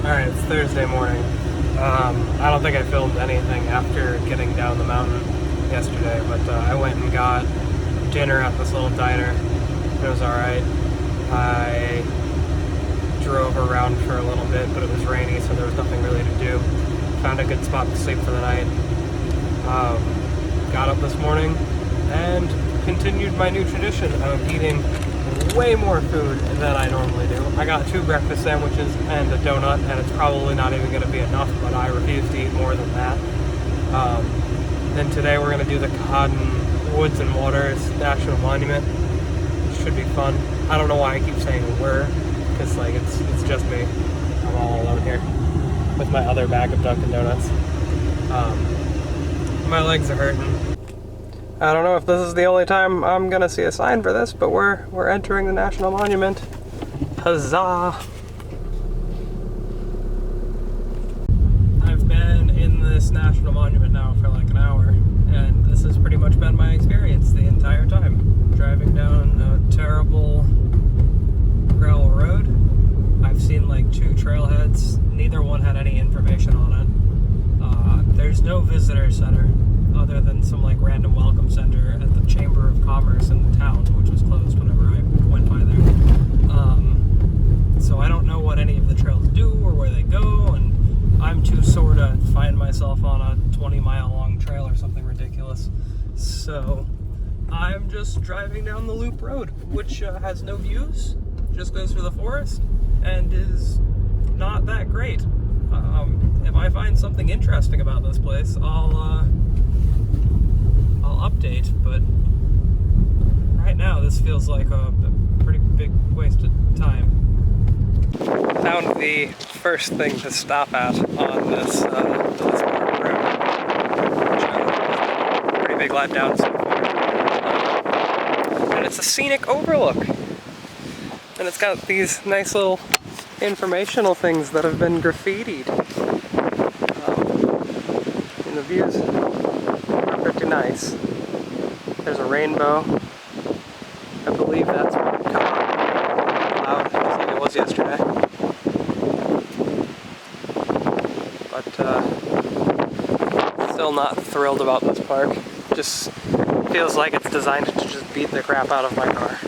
Alright, it's Thursday morning. I don't think I filmed anything after getting down the mountain yesterday, but I went and got dinner at this little diner. It was alright. I drove around for a little bit, but it was rainy, so there was nothing really to do. Found a good spot to sleep for the night. Got up this morning and continued my new tradition of eating way more food than I normally do. I got 2 breakfast sandwiches and a donut, and it's probably not even going to be enough, but I refuse to eat more than that. Then today we're going to do the Cotton Woods and Waters National Monument. It should be fun. I don't know why I keep saying we're, because like it's just me. I'm all alone here with my other bag of Dunkin' Donuts. My legs are hurting. I don't know if this is the only time I'm gonna see a sign for this, but we're entering the National Monument. Huzzah! I've been in this National Monument now for like an hour, and this has pretty much been my experience the entire time. Driving down a terrible gravel road. I've seen like 2 trailheads. Neither one had any information on it. There's no visitor center other than some like random welcome center at the Chamber of Commerce in the town, which was closed whenever I went by there. So I don't know what any of the trails do or where they go, and I'm too sore to find myself on a 20-mile long trail or something ridiculous. So I'm just driving down the loop road, which has no views, just goes through the forest, and is not that great. If I find something interesting about this place, I'll update, but right now this feels like a pretty big waste of time. Found the first thing to stop at on this part road, which is a pretty big letdown so far. And it's a scenic overlook, and it's got these nice little informational things that have been graffitied. And the views are pretty nice. There's a rainbow. I believe that's what cloud, just like it was yesterday. But still not thrilled about this park. Just feels like it's designed to just beat the crap out of my car.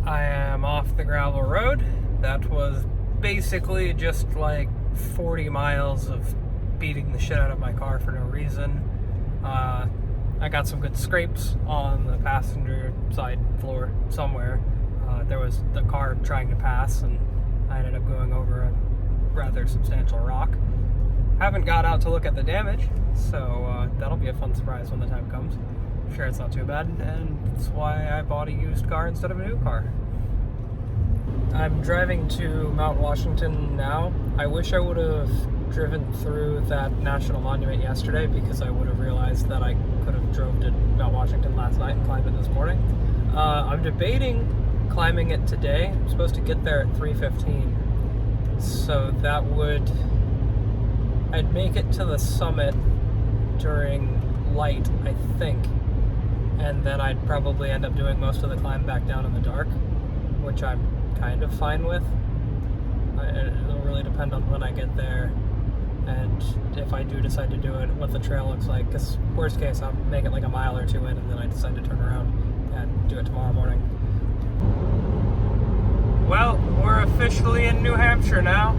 I am off the gravel road. That was basically just like 40 miles of beating the shit out of my car for no reason. I got some good scrapes on the passenger side floor somewhere. There was the car trying to pass, and I ended up going over a rather substantial rock. Haven't got out to look at the damage, so that'll be a fun surprise when the time comes. I'm sure it's not too bad, and that's why I bought a used car instead of a new car. I'm driving to Mount Washington now. I wish I would have driven through that National Monument yesterday, because I would have realized that I could have drove to Mount Washington last night and climbed it this morning. I'm debating climbing it today. I'm supposed to get there at 3:15, so that would... I'd make it to the summit during light, I think, and then I'd probably end up doing most of the climb back down in the dark, which I'm kind of fine with. It'll really depend on when I get there, and if I do decide to do it, what the trail looks like, because worst case, I'll make it like a mile or 2 in, and then I decide to turn around and do it tomorrow morning. Well, we're officially in New Hampshire now.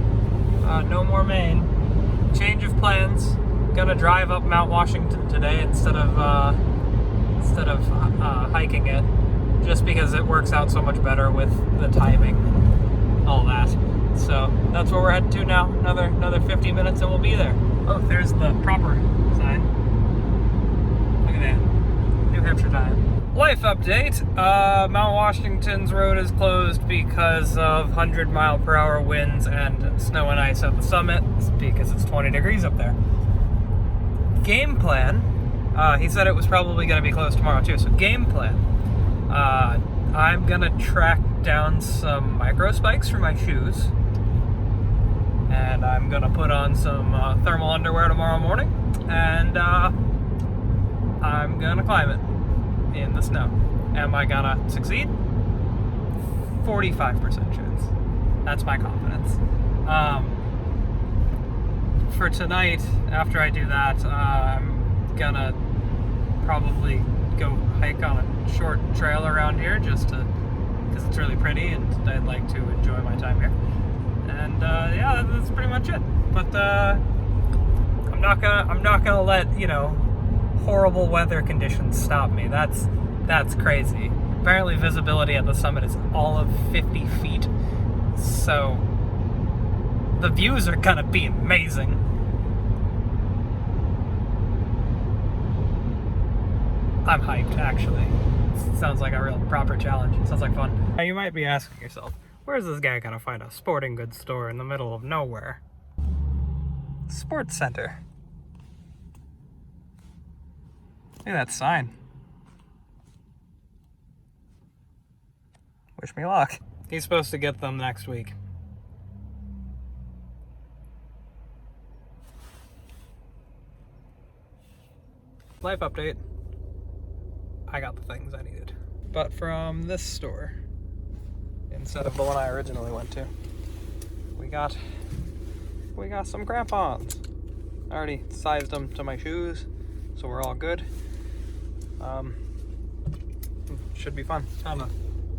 No more Maine. Change of plans. Gonna drive up Mount Washington today instead of hiking it, just because it works out so much better with the timing and all that. So that's where we're headed to now. Another 50 minutes and we'll be there. Oh, there's the proper sign. Look at that. New Hampshire time. Life update. Mount Washington's road is closed because of 100-mile-per-hour winds and snow and ice at the summit, because it's 20 degrees up there. Game plan. He said it was probably going to be closed tomorrow too, so game plan. I'm going to track down some micro spikes for my shoes, and I'm going to put on some thermal underwear tomorrow morning, and I'm going to climb it in the snow. Am I going to succeed? 45% chance. That's my confidence. For tonight, after I do that, I'm gonna probably go hike on a short trail around here just to, because it's really pretty and I'd like to enjoy my time here. And yeah, that's pretty much it. But I'm not gonna let, you know, horrible weather conditions stop me. That's crazy. Apparently visibility at the summit is all of 50 feet. So the views are gonna be amazing. I'm hyped, actually. It sounds like a real proper challenge. It sounds like fun. Now you might be asking yourself, where's this guy gonna find a sporting goods store in the middle of nowhere? Sports center. Look at that sign. Wish me luck. He's supposed to get them next week. Life update. I got the things I needed. But from this store, instead of the one I originally went to, we got some crampons. I already sized them to my shoes, so we're all good. Should be fun. On a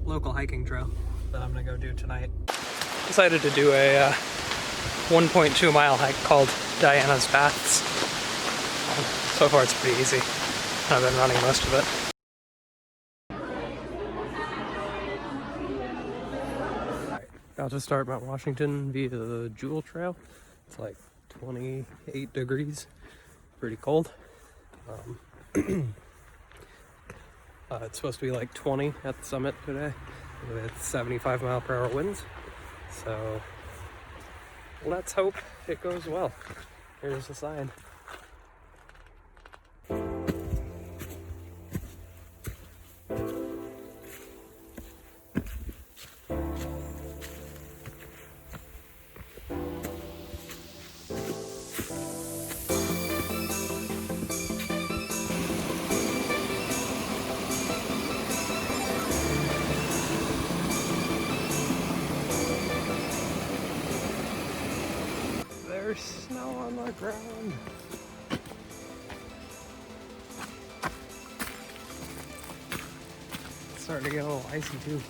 local hiking trail that I'm gonna go do tonight. Decided to do a 1.2 mile hike called Diana's Baths. So far it's pretty easy. I've been running most of it. About to start Mount Washington via the Jewel Trail. It's like 28 degrees, pretty cold. It's supposed to be like 20 at the summit today with 75 mile/hour winds. So let's hope it goes well. Here's the sign. There's snow on the ground. It's starting to get a little icy too.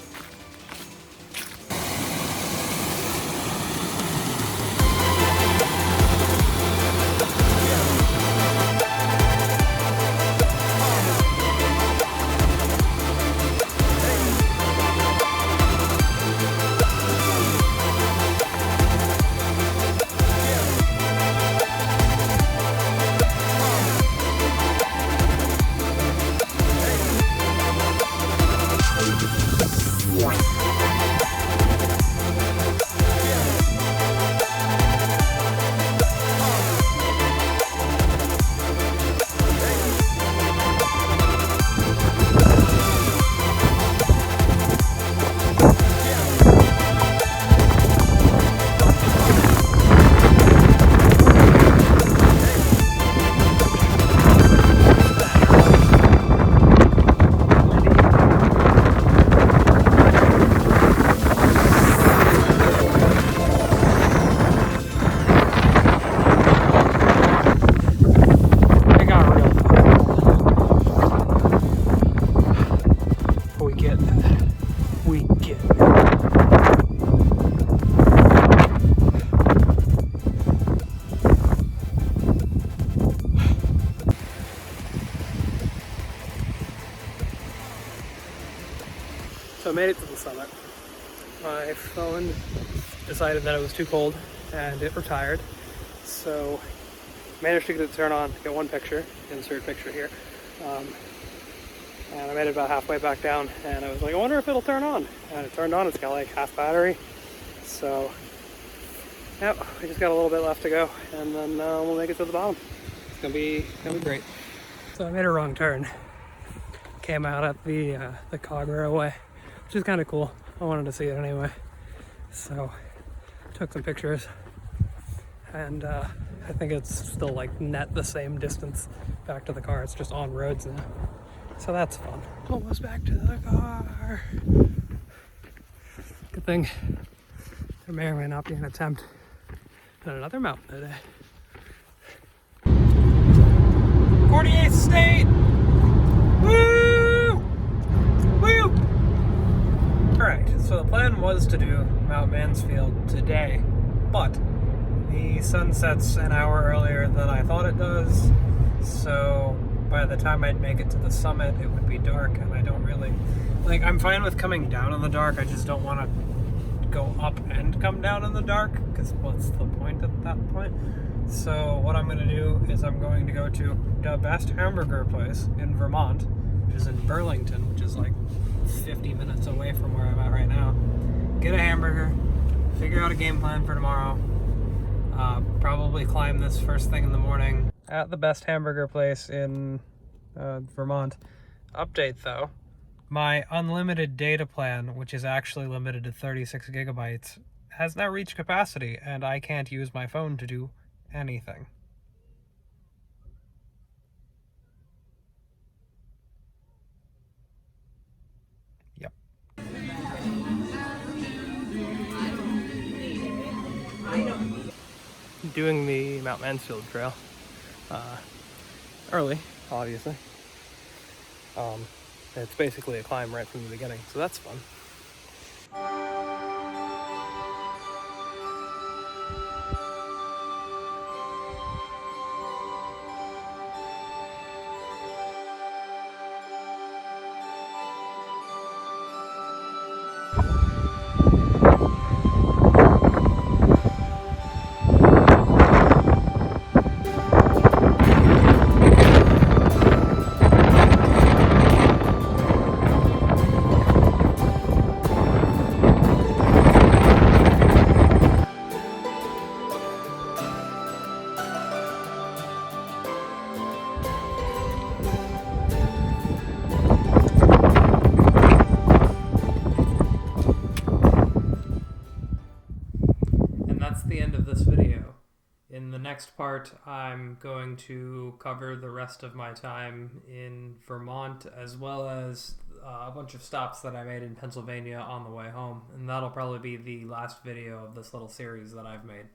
So I made it to the summit. My phone decided that it was too cold and it retired. So managed to get it to turn on, get one picture, insert picture here. And I made it about halfway back down and I was like, I wonder if it'll turn on. And it turned on, it's got like half battery. So, yep, we just got a little bit left to go and then we'll make it to the bottom. It's gonna be great. So I made a wrong turn. Came out at the Cogger way, which is kind of cool. I wanted to see it anyway. So, took some pictures. And I think it's still like net the same distance back to the car. It's just on roads now. So that's fun. Almost back to the car. Good thing There may or may not be an attempt at another mountain today. 48th state! Woo! Woo! Alright, so the plan was to do Mount Mansfield today, but the sun sets an hour earlier than I thought it does, so by the time I'd make it to the summit, it would be dark, and I don't really... Like, I'm fine with coming down in the dark, I just don't want to go up and come down in the dark, because what's the point at that point? So what I'm going to do is I'm going to go to the best hamburger place in Vermont, which is in Burlington, which is like 50 minutes away from where I'm at right now. Get a hamburger, figure out a game plan for tomorrow, probably climb this first thing in the morning at the best hamburger place in Vermont. Update though, my unlimited data plan, which is actually limited to 36 gigabytes, has now reached capacity and I can't use my phone to do anything. Yep. Doing the Mount Mansfield trail. Early, obviously. It's basically a climb right from the beginning, so that's fun. That's the end of this video. In the next part, I'm going to cover the rest of my time in Vermont, as well as a bunch of stops that I made in Pennsylvania on the way home. And that'll probably be the last video of this little series that I've made.